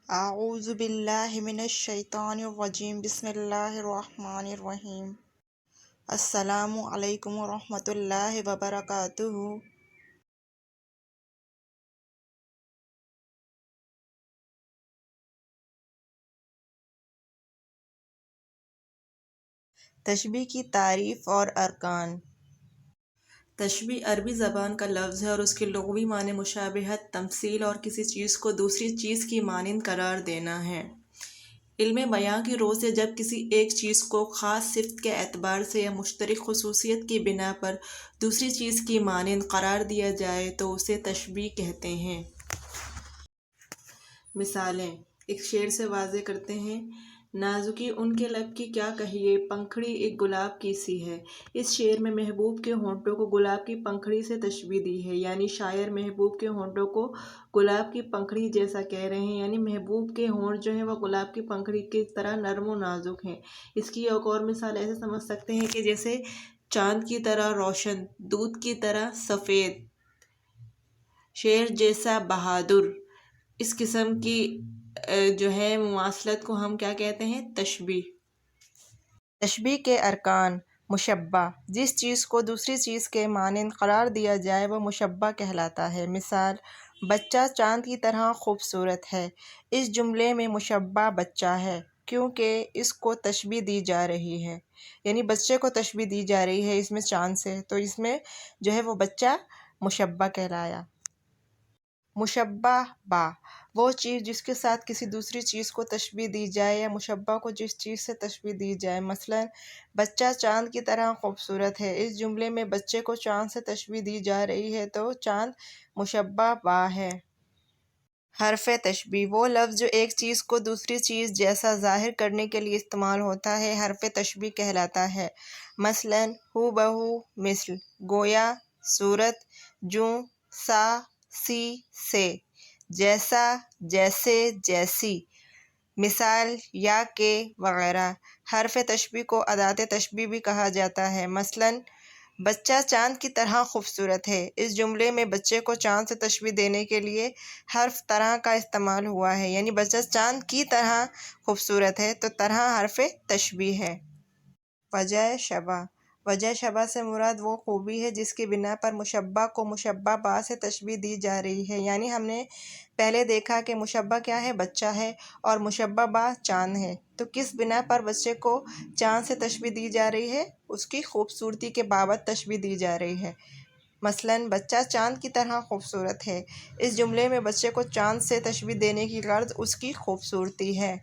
اعوذ باللہ من الشیطان الرجیم بسم اللہ الرحمن الرحیم السلام علیکم ورحمۃ اللہ وبرکاتہ۔ تشبیہ کی تعریف اور ارکان۔ تشبیہ عربی زبان کا لفظ ہے اور اس کے لغوی معنی مشابہت، تمثیل اور کسی چیز کو دوسری چیز کی مانند قرار دینا ہے۔ علم بیان کی رو سے جب کسی ایک چیز کو خاص صفت کے اعتبار سے یا مشترک خصوصیت کی بنا پر دوسری چیز کی مانند قرار دیا جائے تو اسے تشبیہ کہتے ہیں۔ مثالیں ایک شعر سے واضح کرتے ہیں۔ نازکی ان کے لب کی کیا کہیے، پنکھڑی ایک گلاب کی سی ہے۔ اس شعر میں محبوب کے ہونٹوں کو گلاب کی پنکھڑی سے تشبیہ دی ہے، یعنی شاعر محبوب کے ہونٹوں کو گلاب کی پنکھڑی جیسا کہہ رہے ہیں، یعنی محبوب کے ہونٹ جو ہیں وہ گلاب کی پنکھڑی کی طرح نرم و نازک ہیں۔ اس کی ایک اور مثال ایسے سمجھ سکتے ہیں کہ جیسے چاند کی طرح روشن، دودھ کی طرح سفید، شیر جیسا بہادر۔ اس قسم کی جو ہے مماثلت کو ہم کیا کہتے ہیں؟ تشبیہ۔ تشبیہ کے ارکان۔ مشبہ، جس چیز کو دوسری چیز کے مانند قرار دیا جائے وہ مشبہ کہلاتا ہے۔ مثال بچہ چاند کی طرح خوبصورت ہے۔ اس جملے میں مشبہ بچہ ہے کیونکہ اس کو تشبیہ دی جا رہی ہے، یعنی بچے کو تشبیہ دی جا رہی ہے اس میں چاند سے، تو اس میں جو ہے وہ بچہ مشبہ کہلایا۔ مشبہ با، وہ چیز جس کے ساتھ کسی دوسری چیز کو تشبیہ دی جائے یا مشبہ کو جس چیز سے تشبیہ دی جائے۔ مثلا بچہ چاند کی طرح خوبصورت ہے۔ اس جملے میں بچے کو چاند سے تشبیہ دی جا رہی ہے تو چاند مشبہ با ہے۔ حرف تشبیہ، وہ لفظ جو ایک چیز کو دوسری چیز جیسا ظاہر کرنے کے لیے استعمال ہوتا ہے حرف تشبیہ کہلاتا ہے۔ مثلا ہو بہو، مثل، گویا، صورت، جوں، سا، سی، سے، جیسا، جیسے، جیسی۔ مثال یا کہ وغیرہ۔ حرف تشبیہ کو اداة تشبیہ بھی کہا جاتا ہے۔ مثلا بچہ چاند کی طرح خوبصورت ہے۔ اس جملے میں بچے کو چاند سے تشبیہ دینے کے لیے حرف طرح کا استعمال ہوا ہے، یعنی بچہ چاند کی طرح خوبصورت ہے تو طرح حرف تشبیہ ہے۔ وجہ شبہ، وجہ شبہ سے مراد وہ خوبی ہے جس کی بنا پر مشبہ کو مشبہ با سے تشبیہ دی جا رہی ہے، یعنی ہم نے پہلے دیکھا کہ مشبہ کیا ہے؟ بچہ ہے، اور مشبہ با چاند ہے، تو کس بنا پر بچے کو چاند سے تشبیہ دی جا رہی ہے؟ اس کی خوبصورتی کے بابت تشبیہ دی جا رہی ہے۔ مثلا بچہ چاند کی طرح خوبصورت ہے۔ اس جملے میں بچے کو چاند سے تشبیہ دینے کی غرض اس کی خوبصورتی ہے۔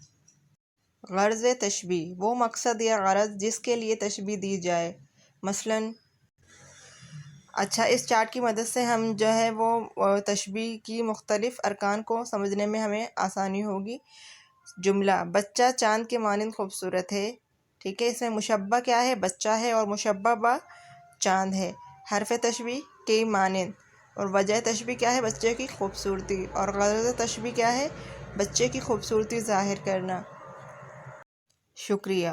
غرض تشبیہ، وہ مقصد یا غرض جس کے لیے تشبیہ دی جائے۔ مثلا اچھا، اس چارٹ کی مدد سے ہم جو ہے وہ تشبیہ کی مختلف ارکان کو سمجھنے میں ہمیں آسانی ہوگی۔ جملہ بچہ چاند کے مانند خوبصورت ہے، ٹھیک ہے، اس میں مشبہ کیا ہے؟ بچہ ہے، اور مشبہ با چاند ہے۔ حرف تشبیہ کے مانند، اور وجہ تشبیہ کیا ہے؟ بچے کی خوبصورتی، اور غرض تشبیہ کیا ہے؟ بچے کی خوبصورتی ظاہر کرنا۔ شکریہ۔